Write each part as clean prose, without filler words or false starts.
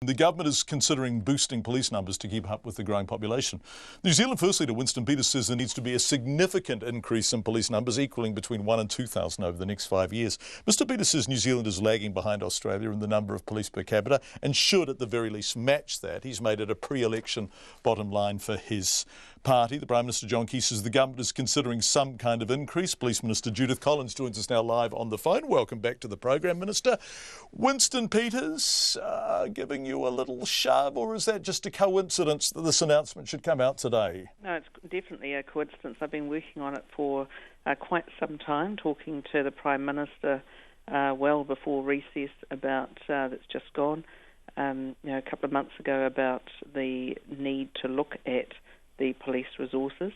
The government is considering boosting police numbers to keep up with the growing population. New Zealand First Leader Winston Peters says there needs to be a significant increase in police numbers, equalling between 1 and 2,000 over the next 5 years. Mr Peters says New Zealand is lagging behind Australia in the number of police per capita and should at the very least match that. He's made it a pre-election bottom line for his party. The Prime Minister John Key says the government is considering some kind of increase. Police Minister Judith Collins joins us now live on the phone. Welcome back to the program, Minister. Winston Peters giving you a little shove, or is that just a coincidence that this announcement should come out today? No, it's definitely a coincidence. I've been working on it for quite some time, talking to the Prime Minister well before recess about that's just gone, a couple of months ago, about the need to look at the police resources.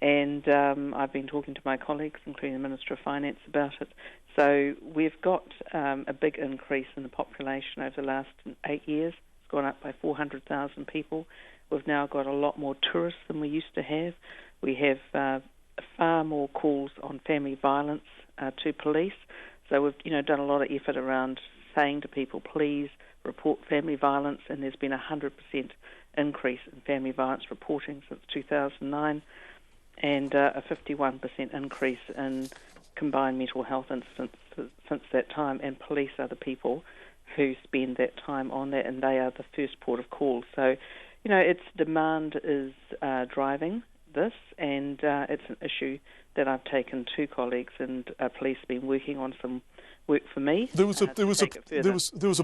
And I've been talking to my colleagues, including the Minister of Finance, about it. So we've got a big increase in the population over the last 8 years. It's gone up by 400,000 people. We've now got a lot more tourists than we used to have. We have far more calls on family violence to police. So we've done a lot of effort around saying to people, please report family violence, and there's been a 100% increase in family violence reporting since 2009. And a 51% increase in combined mental health incidents since that time. And police are the people who spend that time on that, and they are the first port of call. So, its demand is driving this, and it's an issue that I've taken to colleagues, and police have been working on some work for me. There was a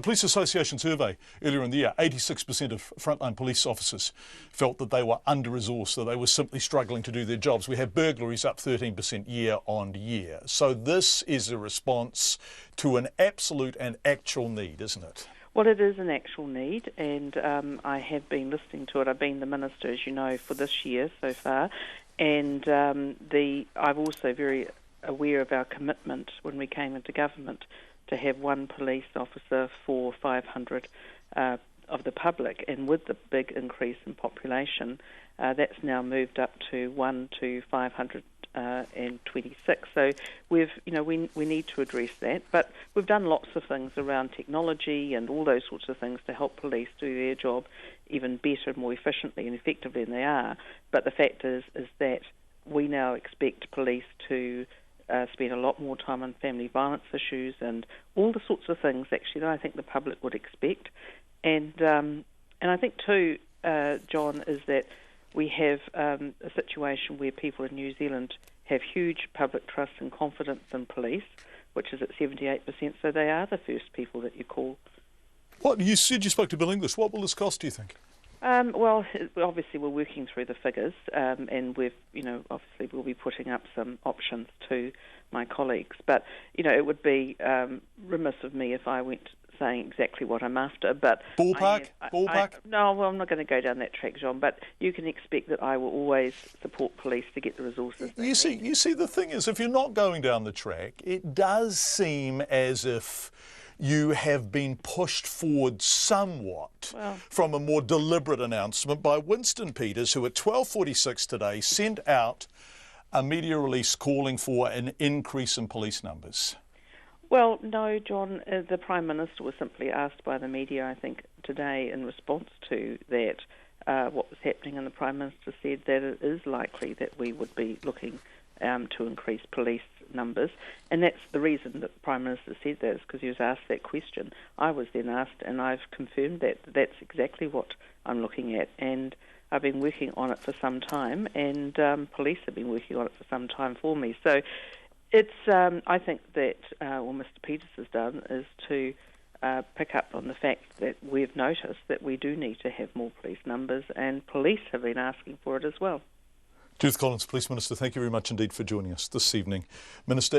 police association survey earlier in the year. 86% of frontline police officers felt that they were under-resourced, that they were simply struggling to do their jobs. We have burglaries up 13% year on year. So this is a response to an absolute and actual need, isn't it? Well, it is an actual need, and I have been listening to it. I've been the Minister, as you know, for this year so far, and I'm also very aware of our commitment when we came into government to have one police officer for 500 of the public, and with the big increase in population, that's now moved up to 1 to 526. So we need to address that, but we've done lots of things around technology and all those sorts of things to help police do their job even better, more efficiently and effectively than they are. But the fact is that we now expect police to spend a lot more time on family violence issues and all the sorts of things actually that I think the public would expect. And I think too, John, is that we have a situation where people in New Zealand have huge public trust and confidence in police, which is at 78%, so they are the first people that you call. What you said you spoke to Bill English. What will this cost, do you think? Well, obviously we're working through the figures, and obviously we'll be putting up some options to my colleagues. But, it would be remiss of me if I went saying exactly what I'm after. But Ballpark? No, well, I'm not going to go down that track, John, but you can expect that I will always support police to get the resources they need. You see, the thing is, if you're not going down the track, it does seem as if you have been pushed forward somewhat from a more deliberate announcement by Winston Peters, who at 12:46 today sent out a media release calling for an increase in police numbers. Well, no, John, the Prime Minister was simply asked by the media, I think, today in response to that, what was happening, and the Prime Minister said that it is likely that we would be looking to increase police numbers, and that's the reason that the Prime Minister said that, is because he was asked that question. I was then asked, and I've confirmed that that's exactly what I'm looking at, and I've been working on it for some time, and police have been working on it for some time for me. So it's, I think that what Mr Peters has done is to pick up on the fact that we've noticed that we do need to have more police numbers, and police have been asking for it as well. Judith Collins, Police Minister, thank you very much indeed for joining us this evening. Minister.